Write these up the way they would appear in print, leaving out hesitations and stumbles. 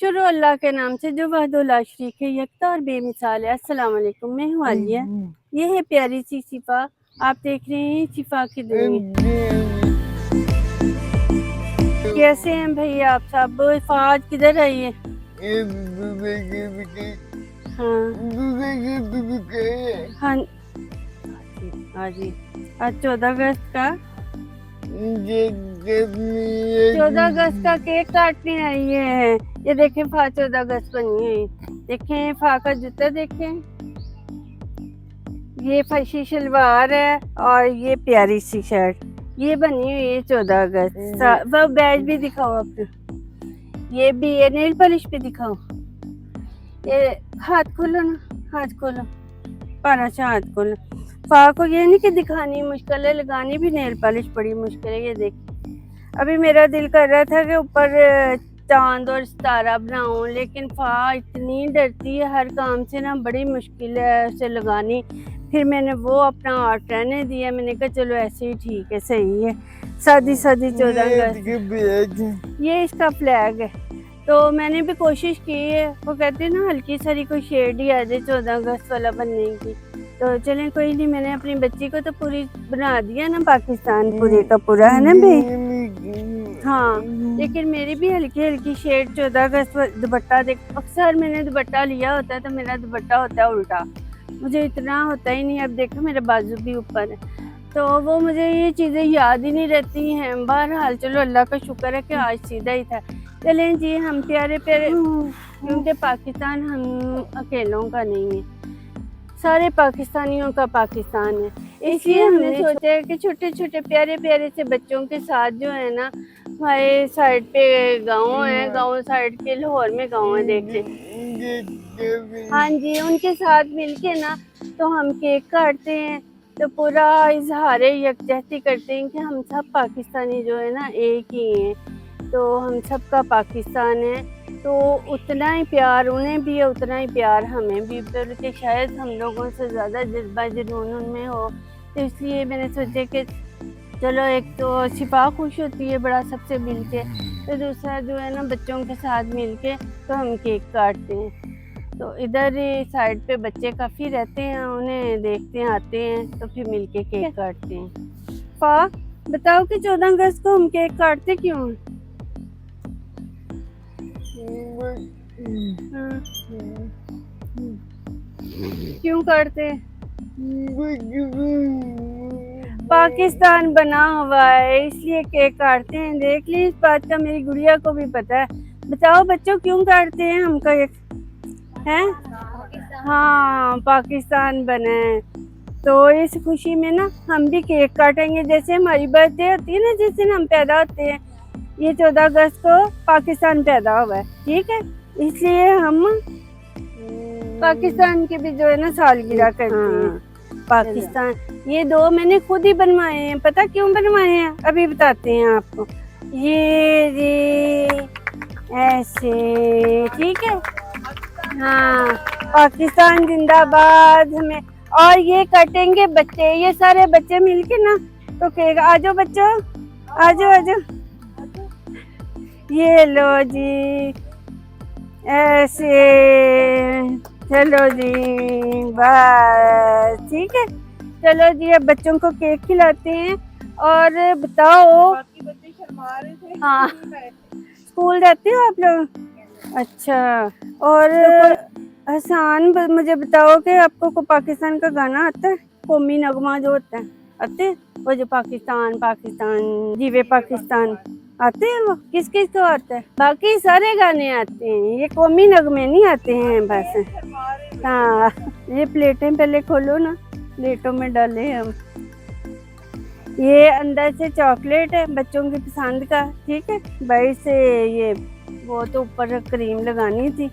शुरू अल्लाह के नाम से जो वहदो ला शरीक है, यकता और बेमिसाल है। अस्सलाम वालेकुम, मैं हूँ आलिया। ये है प्यारी सी शिफा। आप देख रहे हैं शिफा की दुनिया। कैसे हैं भैया आप सब? फहाद किधर है ये? हाँ हाँ हाँ जी। आज 14 अगस्त का 14 अगस्त का केक काटने आई है। ये देखें फा 14 अगस्त बनी है। देखें फा का जूता देखें। ये फर्शी शलवार है और ये प्यारी सी शर्ट। ये बनी हुई है 14 अगस्त। वो बैज भी दिखाओ अपना। ये भी है। नेल पॉलिश भी दिखाओ। ये हाथ खोलो ना, हाथ खोलो, पारा सा हाथ खोलो। फा को ये नहीं कि दिखानी मुश्किल है, लगानी भी नेल पॉलिश बड़ी मुश्किल है। ये देख, अभी मेरा दिल कर रहा था कि ऊपर चांद और सितारा बनाऊं, लेकिन फा इतनी डरती है हर काम से ना, बड़ी मुश्किल है उसे लगानी। फिर मैंने वो अपना आर्ट रहने दिया। मैंने कहा चलो ऐसे ही ठीक है, सही है। सादी सादी 14 अगस्त ये इसका फ्लैग है। तो मैंने भी कोशिश की है। वो कहते हैं ना हल्की सारी कोई शेड ही आ जाए 14 अगस्त वाला बनने की। तो चलें कोई नहीं, मैंने अपनी बच्ची को तो पूरी बना दिया ना, पाकिस्तान पूरे का पूरा है ना भाई। हाँ, लेकिन मेरी भी हल्की हल्की शेड 14 अगस्त। दुपट्टा देख, अक्सर मैंने दुपट्टा लिया होता है तो मेरा दुपट्टा होता है उल्टा, मुझे इतना होता ही नहीं। अब देखो मेरा बाजू भी ऊपर है, तो वो मुझे ये चीज़ें याद ही नहीं रहती हैं। बहरहाल चलो अल्लाह का शुक्र है कि आज सीधा ही था। चलें जी, हम प्यारे प्यारे, क्योंकि पाकिस्तान हम अकेलों का नहीं है, सारे पाकिस्तानियों का पाकिस्तान है। इसलिए हमने सोचा है कि छोटे छोटे प्यारे प्यारे से बच्चों के साथ जो है ना, हमारे साइड पे गांव है, गांव साइड के लाहौर में गांव है, देख ले। हाँ जी, उनके साथ मिलके ना तो हम केक काटते हैं, तो पूरा इजहार यकजहती करते हैं कि हम सब पाकिस्तानी जो है ना एक ही हैं। तो हम सब का पाकिस्तान है, तो उतना ही प्यार उन्हें भी है, उतना ही प्यार हमें भी, बल्कि शायद हम लोगों से ज़्यादा जज्बा जुनून उनमें हो। तो इसलिए मैंने सोचा कि चलो, एक तो शिफा खुश होती है बड़ा सबसे मिल के, तो दूसरा जो है ना बच्चों के साथ मिल के तो हम केक काटते हैं। तो इधर साइड पे बच्चे काफ़ी रहते हैं, उन्हें देखते हैं, आते हैं, तो फिर मिल के केक काटते हैं। फा बताओ कि 14 अगस्त को हम केक काटते क्यों हैं? क्यों करते? पाकिस्तान बना हुआ है इसलिए केक काटते हैं। देख ली, इस बात का मेरी गुड़िया को भी पता है। बताओ बच्चों, क्यों काटते हैं हम केक? हैं? हाँ, पाकिस्तान बना है तो इस खुशी में ना हम भी केक काटेंगे। जैसे हमारी बर्थडे होती है ना, जिस दिन हम पैदा होते हैं, ये 14 अगस्त को पाकिस्तान पैदा हुआ है, ठीक है। इसलिए हम पाकिस्तान की भी जो है ना सालगिरह करते हैं। पाकिस्तान, ये दो मैंने खुद ही बनवाए हैं। पता क्यों बनवाए हैं? अभी बताते हैं आपको। ये ऐसे, ठीक है। हाँ, पाकिस्तान जिंदाबाद। हमें और ये कटेंगे बच्चे, ये सारे बच्चे मिलके ना तो केक। आ जाओ बच्चों, आ जाओ आ जाओ। ये लो जी, ऐसे, चलो जी, बस ठीक है। चलो जी, अब बच्चों को केक खिलाते हैं। और बताओ, बाकी बच्चे शर्मा रहे थे। हाँ, स्कूल जाते हो आप लोग? अच्छा। और हसान, मुझे बताओ कि आपको को पाकिस्तान का गाना आता है? कौमी नगमा जो होता है, आते हैं? वो जो पाकिस्तान पाकिस्तान जीवे पाकिस्तान, आते हैं वो? किस किस को आता है? बाकी सारे गाने आते हैं, ये कौमी नगमे नहीं आते हैं बस। हाँ, ये प्लेटें पहले खोलो ना, प्लेटों में डाले हम। ये अंदर से चॉकलेट है बच्चों की पसंद का, ठीक है। बाहर से ये, वो तो ऊपर क्रीम लगानी थी।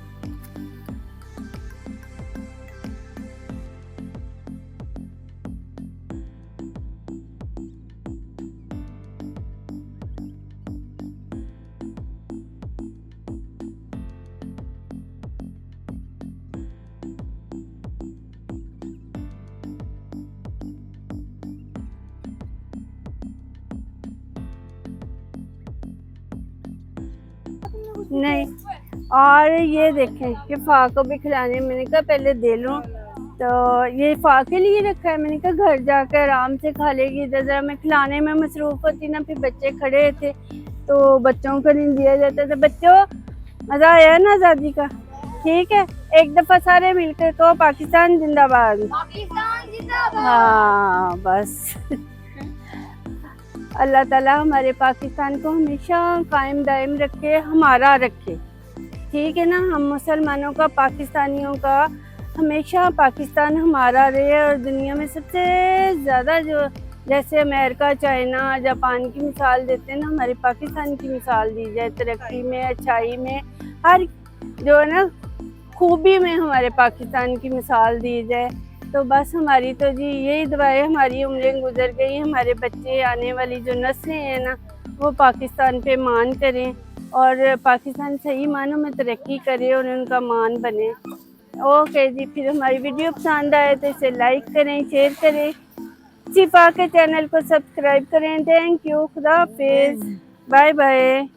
नहीं, और ये देखें, ये फा को भी खिलाने, मैंने कहा पहले दे लूँ, तो ये फा के लिए रखा है। मैंने कहा घर जाकर आराम से खा लेगी, इधर जरा मैं खिलाने में मसरूफ होती ना, फिर बच्चे खड़े थे तो बच्चों को नहीं दिया जाता। तो बच्चों, मजा आया ना आज़ादी का? ठीक है, एक दफा सारे मिलकर कहो पाकिस्तान जिंदाबाद। पाकिस्तान जिंदाबाद। हाँ बस। अल्लाह ताला हमारे पाकिस्तान को हमेशा कायम दायम रखे, हमारा रखे। ठीक है ना, हम मुसलमानों का, पाकिस्तानियों का हमेशा पाकिस्तान हमारा रहे। और दुनिया में सबसे ज़्यादा जो, जैसे अमेरिका, चाइना, जापान की मिसाल देते हैं ना, हमारे पाकिस्तान की मिसाल दी जाए तरक्की में, अच्छाई में, हर जो है ना खूबी में हमारे पाकिस्तान की मिसाल दी जाए। तो बस हमारी तो जी यही दुआ है, हमारी उम्रें गुजर गई, हमारे बच्चे, आने वाली जो नस्लें हैं ना, वो पाकिस्तान पे मान करें और पाकिस्तान सही मानों में तरक्की करे और उनका मान बने। ओके जी, फिर हमारी वीडियो पसंद आए तो इसे लाइक करें, शेयर करें, शिफा के चैनल को सब्सक्राइब करें। थैंक यू, खुदा हाफिज, बाय बाय।